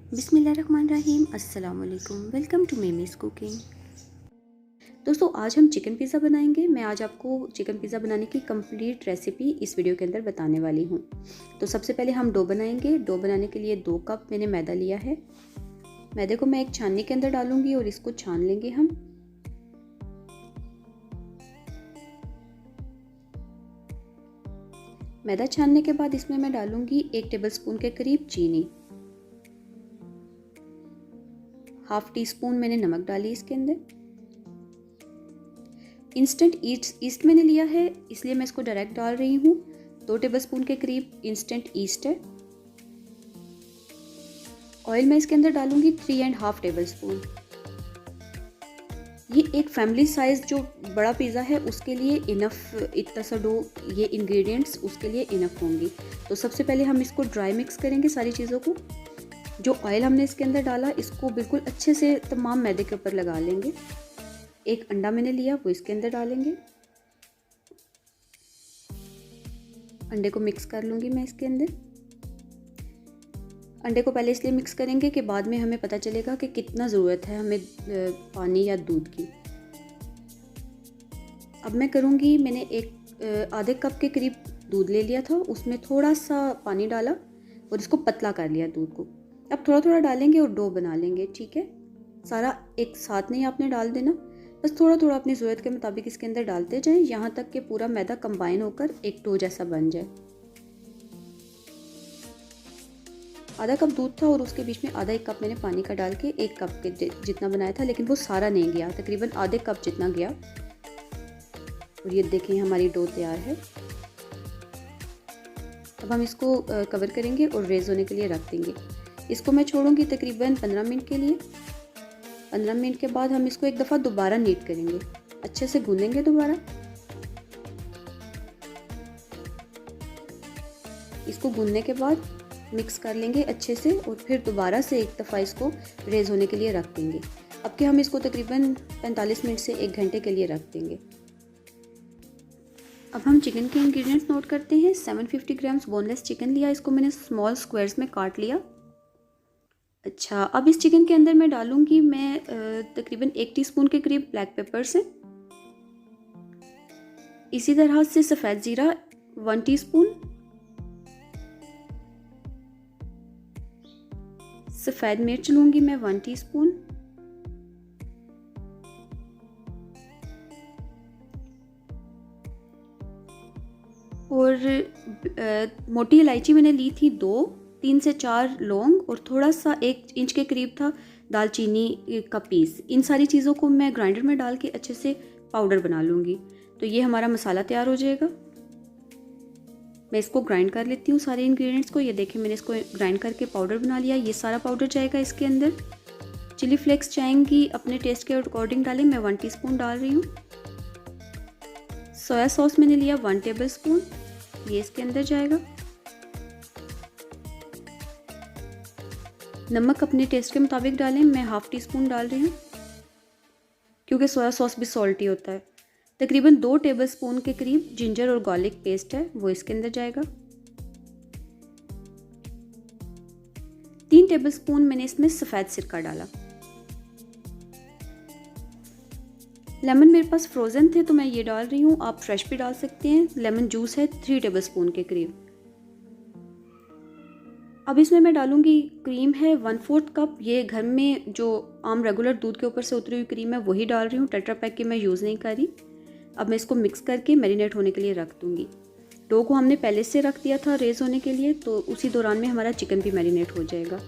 बिस्मिल्लाहिर्रहमानिर्रहीम। अस्सलाम वालेकुम। Welcome to Mimi's cooking. दोस्तों, आज हम चिकन पिज़्ज़ा बनाएंगे। मैं आज आपको चिकन पिज़्ज़ा बनाने की कंप्लीट रेसिपी इस वीडियो के अंदर बताने वाली हूँ। तो सबसे पहले हम डो बनाएंगे। डो बनाने के लिए 2 कप मैंने मैदा लिया है। मैदे को मैं एक छाननी के अंदर डालूंगी और इसको छान लेंगे हम। मैदा छानने के बाद इसमें मैं डालूंगी 1 टेबलस्पून के करीब चीनी। हाफ टी स्पून मैंने नमक डाली इसके अंदर। इंस्टेंट ईस्ट मैंने लिया है, इसलिए मैं इसको डायरेक्ट डाल रही हूँ। 2 टेबलस्पून के करीब इंस्टेंट ईस्ट है। ऑयल मैं इसके अंदर डालूंगी 3.5 टेबलस्पून। ये एक फैमिली साइज जो बड़ा पिज़्ज़ा है उसके लिए इनफ, इतना सा डो, ये इंग्रेडिएंट्स उसके लिए इनफ होंगी। तो सबसे पहले हम इसको ड्राई मिक्स करेंगे सारी चीज़ों को। जो ऑयल हमने इसके अंदर डाला इसको बिल्कुल अच्छे से तमाम मैदे के ऊपर लगा लेंगे। एक अंडा मैंने लिया, वो इसके अंदर डालेंगे। अंडे को मिक्स कर लूँगी मैं इसके अंदर। अंडे को पहले इसलिए मिक्स करेंगे कि बाद में हमें पता चलेगा कि कितना ज़रूरत है हमें पानी या दूध की। अब मैं करूँगी, मैंने एक आधे कप के करीब दूध ले लिया था, उसमें थोड़ा सा पानी डाला और इसको पतला कर लिया दूध को। अब थोड़ा थोड़ा डालेंगे और डो बना लेंगे, ठीक है। सारा एक साथ नहीं आपने डाल देना, बस थोड़ा थोड़ा अपनी ज़रूरत के मुताबिक इसके अंदर डालते जाएं, यहाँ तक कि पूरा मैदा कंबाइन होकर एक डो जैसा बन जाए। आधा कप दूध था और उसके बीच में आधा एक कप मैंने पानी का डाल के 1 कप के जितना बनाया था, लेकिन वो सारा नहीं गया, तकरीबन आधे कप जितना गया। और ये देखिए हमारी डो तैयार है। अब हम इसको कवर करेंगे और रेज़ होने के लिए रख देंगे। इसको मैं छोड़ूंगी तकरीबन 15 मिनट के लिए। 15 मिनट के बाद हम इसको एक दफ़ा दोबारा नीट करेंगे, अच्छे से गूंदेंगे दोबारा। इसको गूंदने के बाद मिक्स कर लेंगे अच्छे से और फिर दोबारा से एक दफ़ा इसको रेज़ होने के लिए रख देंगे। अब कि हम इसको तकरीबन 45 मिनट से 1 घंटे के लिए रख देंगे। अब हम चिकन के इंग्रेडिएंट्स नोट करते हैं। 750 ग्राम्स बोनलेस चिकन लिया, इसको मैंने स्मॉल स्क्वायर्स में काट लिया। अच्छा, अब इस चिकन के अंदर मैं डालूंगी तकरीबन 1 टीस्पून के करीब ब्लैक पेपर से। इसी तरह से सफ़ेद ज़ीरा 1 टीस्पून, सफ़ेद मिर्च लूँगी मैं 1 टीस्पून, और मोटी इलायची मैंने ली थी 2, 3 से 4 लौंग और थोड़ा सा 1 इंच के करीब था दालचीनी का पीस। इन सारी चीज़ों को मैं ग्राइंडर में डाल के अच्छे से पाउडर बना लूँगी। तो ये हमारा मसाला तैयार हो जाएगा। मैं इसको ग्राइंड कर लेती हूँ सारे इंग्रेडिएंट्स को। ये देखिए मैंने इसको ग्राइंड करके पाउडर बना लिया। ये सारा पाउडर जाएगा इसके अंदर। चिली फ्लेक्स चाहेंगी अपने टेस्ट के अकॉर्डिंग डालें, मैं 1 टीस्पून डाल रही हूँ। सोया सॉस मैंने लिया 1 टेबल स्पून, ये इसके अंदर जाएगा। नमक अपने टेस्ट के मुताबिक डालें, मैं हाफ टी स्पून डाल रही हूँ क्योंकि सोया सॉस भी सॉल्टी होता है। तकरीबन 2 टेबलस्पून के करीब जिंजर और गार्लिक पेस्ट है, वो इसके अंदर जाएगा। 3 टेबलस्पून मैंने इसमें सफ़ेद सिरका डाला। लेमन मेरे पास फ्रोज़न थे तो मैं ये डाल रही हूँ, आप फ्रेश भी डाल सकते हैं। लेमन जूस है 3 टेबलस्पून के करीब। अब इसमें मैं डालूँगी क्रीम है 1/4 कप। ये घर में जो आम रेगुलर दूध के ऊपर से उतरी हुई क्रीम है वही डाल रही हूँ, टेट्रा पैक की मैं यूज़ नहीं कर रही। अब मैं इसको मिक्स करके मैरिनेट होने के लिए रख दूँगी। डो को हमने पहले से रख दिया था रेज़ होने के लिए, तो उसी दौरान में हमारा चिकन भी मैरिनेट हो जाएगा।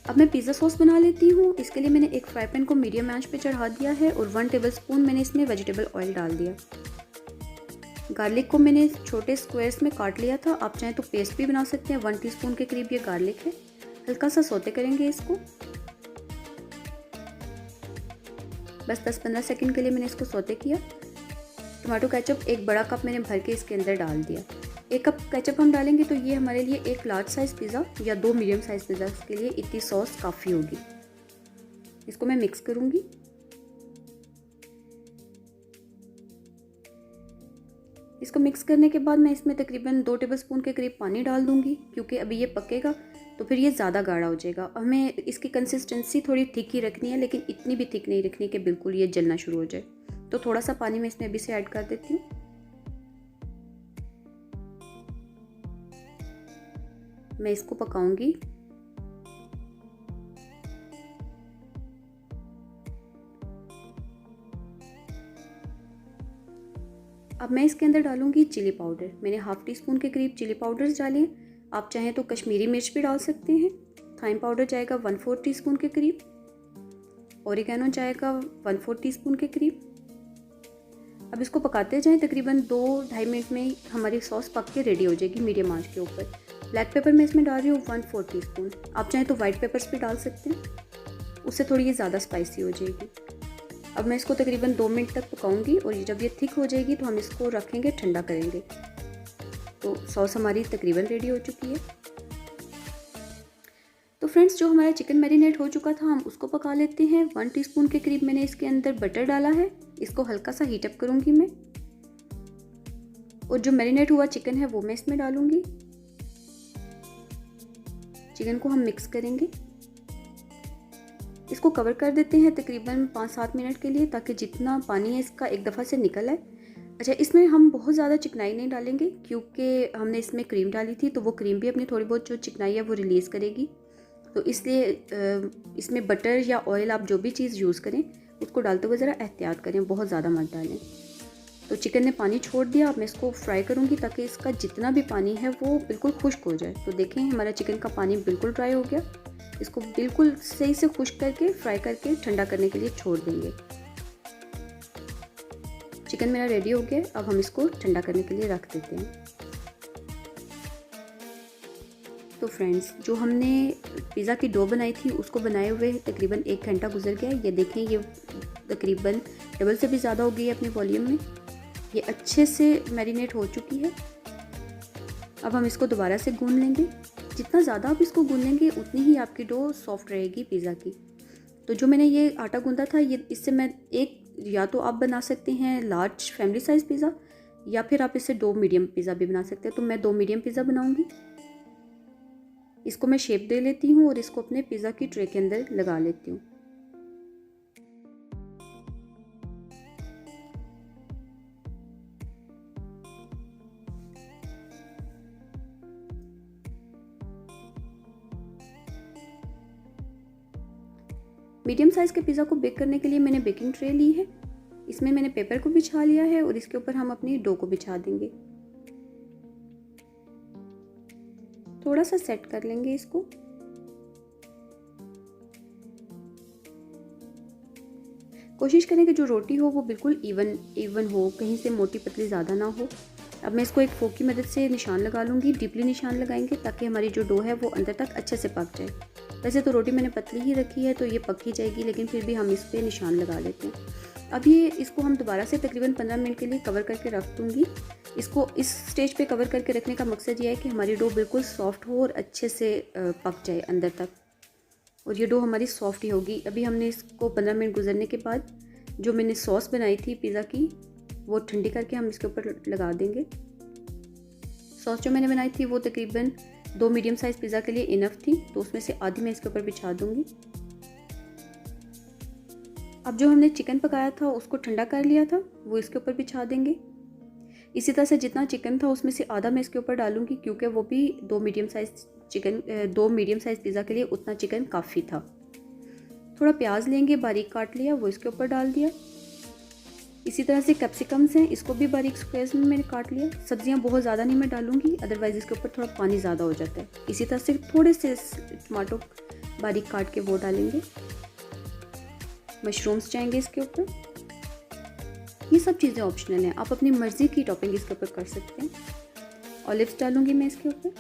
अब मैं पिज़्ज़ा सॉस बना लेती हूँ। इसके लिए मैंने एक फ्राई पैन को मीडियम आंच पे चढ़ा दिया है और 1 टेबलस्पून मैंने इसमें वेजिटेबल ऑयल डाल दिया। गार्लिक को मैंने छोटे स्क्वायर्स में काट लिया था, आप चाहें तो पेस्ट भी बना सकते हैं। 1 टीस्पून के करीब ये गार्लिक है। हल्का सा सौते करेंगे इसको, बस 10-15 सेकंड के लिए मैंने इसको सौते किया। टमाटो केचप 1 बड़ा कप मैंने भर के इसके अंदर डाल दिया। 1 कप केचप हम डालेंगे तो ये हमारे लिए 1 लार्ज साइज़ पिज़्ज़ा या 2 मीडियम साइज़ पिज़्ज़ा के लिए इतनी सॉस काफ़ी होगी। इसको मैं मिक्स करूँगी। इसको मिक्स करने के बाद मैं इसमें तकरीबन 2 टेबलस्पून के करीब पानी डाल दूँगी, क्योंकि अभी ये पकेगा तो फिर ये ज़्यादा गाढ़ा हो जाएगा। हमें इसकी कंसिस्टेंसी थोड़ी थिक ही रखनी है, लेकिन इतनी भी थिक नहीं रखनी कि बिल्कुल ये जलना शुरू हो जाए। तो थोड़ा सा पानी मैं इसमें अभी से ऐड कर देती हूँ। मैं इसको पकाऊंगी। अब मैं इसके अंदर डालूंगी चिली पाउडर। मैंने हाफ़ टी स्पून के करीब चिली पाउडर्स डाले हैं। आप चाहें तो कश्मीरी मिर्च भी डाल सकते हैं। थाइम पाउडर जाएगा 1/4 टीस्पून के करीब। ओरिगेनो जाएगा 1/4 टीस्पून के करीब। अब इसको पकाते जाएं, तकरीबन 2-2.5 मिनट में हमारी सॉस पक के रेडी हो जाएगी मीडियम आंच के ऊपर। ब्लैक पेपर मैं इसमें डाल रही हूँ 1/4 टीस्पून। आप चाहें तो वाइट पेपर्स भी डाल सकते हैं, उससे थोड़ी ये ज़्यादा स्पाइसी हो जाएगी। अब मैं इसको तकरीबन 2 मिनट तक पकाऊंगी और जब ये थिक हो जाएगी तो हम इसको रखेंगे, ठंडा करेंगे। तो सॉस हमारी तकरीबन रेडी हो चुकी है। तो फ्रेंड्स, जो हमारा चिकन मैरिनेट हो चुका था हम उसको पका लेते हैं। 1 टीस्पून के करीब मैंने इसके अंदर बटर डाला है। इसको हल्का सा हीट अप करूँगी मैं, और जो मैरिनेट हुआ चिकन है वो मैं इसमें डालूँगी। चिकन को हम मिक्स करेंगे। इसको कवर कर देते हैं तकरीबन 5-7 मिनट के लिए, ताकि जितना पानी है इसका एक दफ़ा से निकल आए। अच्छा, इसमें हम बहुत ज़्यादा चिकनाई नहीं डालेंगे, क्योंकि हमने इसमें क्रीम डाली थी, तो वो क्रीम भी अपनी थोड़ी बहुत जो चिकनाई है वो रिलीज़ करेगी। तो इसलिए इसमें बटर या ऑयल, आप जो भी चीज़ यूज़ करें उसको डालते हुए ज़रा एहतियात करें, बहुत ज़्यादा मत डालें। तो चिकन ने पानी छोड़ दिया। अब मैं इसको फ्राई करूँगी ताकि इसका जितना भी पानी है वो बिल्कुल खुश्क हो जाए। तो देखें, हमारा चिकन का पानी बिल्कुल ड्राई हो गया। इसको बिल्कुल सही से खुश्क करके फ्राई करके ठंडा करने के लिए छोड़ देंगे। चिकन मेरा रेडी हो गया। अब हम इसको ठंडा करने के लिए रख देते हैं। तो फ्रेंड्स, जो हमने पिज़्ज़ा की डो बनाई थी उसको बनाए हुए तकरीबन 1 घंटा गुजर गया। ये देखें, ये तकरीबन डबल से भी ज़्यादा हो गई है अपने वॉल्यूम में। ये अच्छे से मैरिनेट हो चुकी है। अब हम इसको दोबारा से गूंद लेंगे। जितना ज़्यादा आप इसको गूंदेंगे उतनी ही आपकी डो सॉफ्ट रहेगी पिज़्ज़ा की। तो जो मैंने ये आटा गूंदा था, ये इससे मैं या तो आप बना सकते हैं लार्ज फैमिली साइज़ पिज़्ज़ा, या फिर आप इससे 2 मीडियम पिज़्ज़ा भी बना सकते हैं। तो मैं 2 मीडियम पिज़्ज़ा बनाऊंगी। इसको मैं शेप दे लेती हूँ और इसको अपने पिज़्ज़ा की ट्रे के अंदर लगा लेती हूँ। मीडियम साइज़ के पिज़्ज़ा को बेक करने के लिए मैंने बेकिंग ट्रे ली है। इसमें मैंने पेपर को बिछा लिया है और इसके ऊपर हम अपनी डो को बिछा देंगे। थोड़ा सा सेट कर लेंगे इसको। कोशिश करें कि जो रोटी हो वो बिल्कुल इवन हो, कहीं से मोटी पतली ज़्यादा ना हो। अब मैं इसको एक फोक की मदद से निशान लगा लूँगी। डीपली निशान लगाएंगे ताकि हमारी जो डो है वो अंदर तक अच्छे से पक जाए। वैसे तो रोटी मैंने पतली ही रखी है तो ये पक ही जाएगी, लेकिन फिर भी हम इस पर निशान लगा लेते हैं। अब इसको हम दोबारा से तकरीबन 15 मिनट के लिए कवर करके रख दूँगी। इसको इस स्टेज पे कवर करके रखने का मकसद ये है कि हमारी डो बिल्कुल सॉफ्ट हो और अच्छे से पक जाए अंदर तक, और ये डो हमारी सॉफ्ट ही होगी। अभी हमने इसको 15 मिनट गुजरने के बाद जो मैंने सॉस बनाई थी पिज़्ज़ा की वो ठंडी करके हम इसके ऊपर लगा देंगे। सॉस जो मैंने बनाई थी वो तकरीबन 2 मीडियम साइज़ पिज़्ज़ा के लिए इनफ थी, तो उसमें से आधी मैं इसके ऊपर बिछा दूँगी। अब जो हमने चिकन पकाया था उसको ठंडा कर लिया था वो इसके ऊपर बिछा देंगे। इसी तरह से जितना चिकन था उसमें से आधा मैं इसके ऊपर डालूँगी, क्योंकि वो भी 2 मीडियम साइज़ पिज़्ज़ा के लिए उतना चिकन काफ़ी था। थोड़ा प्याज लेंगे, बारीक काट लिया, वो इसके ऊपर डाल दिया। इसी तरह से कैप्सिकम्स हैं, इसको भी बारीक स्क्वेयर्स में मैंने काट लिया। सब्जियां बहुत ज़्यादा नहीं मैं डालूंगी, अदरवाइज़ इसके ऊपर थोड़ा पानी ज़्यादा हो जाता है। इसी तरह से थोड़े से टमाटो बारीक काट के वो डालेंगे। मशरूम्स जाएंगे इसके ऊपर। ये सब चीज़ें ऑप्शनल हैं, आप अपनी मर्ज़ी की टॉपिंग इसके ऊपर कर सकते हैं। ऑलिव्स डालूंगी मैं इसके ऊपर।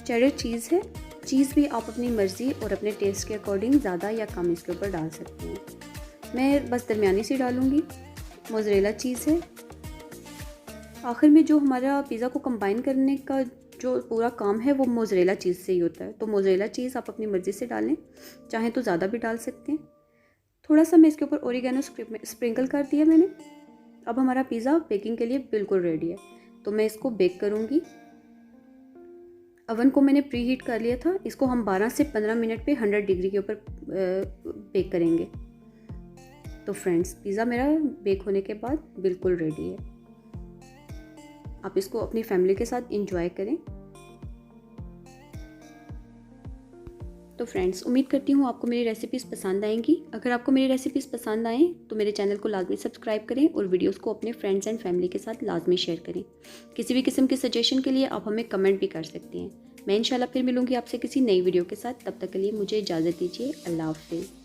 चेडर चीज़ है, चीज़ भी आप अपनी मर्ज़ी और अपने टेस्ट के अकॉर्डिंग ज़्यादा या कम इसके ऊपर डाल सकते हैं। मैं बस दरमियानी सी डालूँगी। मोज़रेला चीज़ है। आखिर में जो हमारा पिज़्ज़ा को कंबाइन करने का जो पूरा काम है वो मोज़रेला चीज़ से ही होता है। तो मोज़रेला चीज़ आप अपनी मर्ज़ी से डालें, चाहें तो ज़्यादा भी डाल सकते हैं। थोड़ा सा मैं इसके ऊपर ओरिगेनो स्प्रिंकल कर दिया मैंने। अब हमारा पिज़्ज़ा बेकिंग के लिए बिल्कुल रेडी है। तो मैं इसको बेक करूँगी। अवन को मैंने प्री हीट कर लिया था। इसको हम 12 से 15 मिनट पे 100 डिग्री के ऊपर बेक करेंगे। तो फ्रेंड्स, पिज़्ज़ा मेरा बेक होने के बाद बिल्कुल रेडी है। आप इसको अपनी फैमिली के साथ इंजॉय करें। तो फ्रेंड्स, उम्मीद करती हूँ आपको मेरी रेसिपीज़ पसंद आएंगी। अगर आपको मेरी रेसिपीज़ पसंद आएँ तो मेरे चैनल को लाजमी सब्सक्राइब करें और वीडियोस को अपने फ्रेंड्स एंड फैमिली के साथ लाजमी शेयर करें। किसी भी किस्म के सजेशन के लिए आप हमें कमेंट भी कर सकते हैं। मैं इंशाल्लाह फिर मिलूँगी आपसे किसी नई वीडियो के साथ। तब तक के लिए मुझे इजाज़त दीजिए। अल्लाह हाफ़िज़।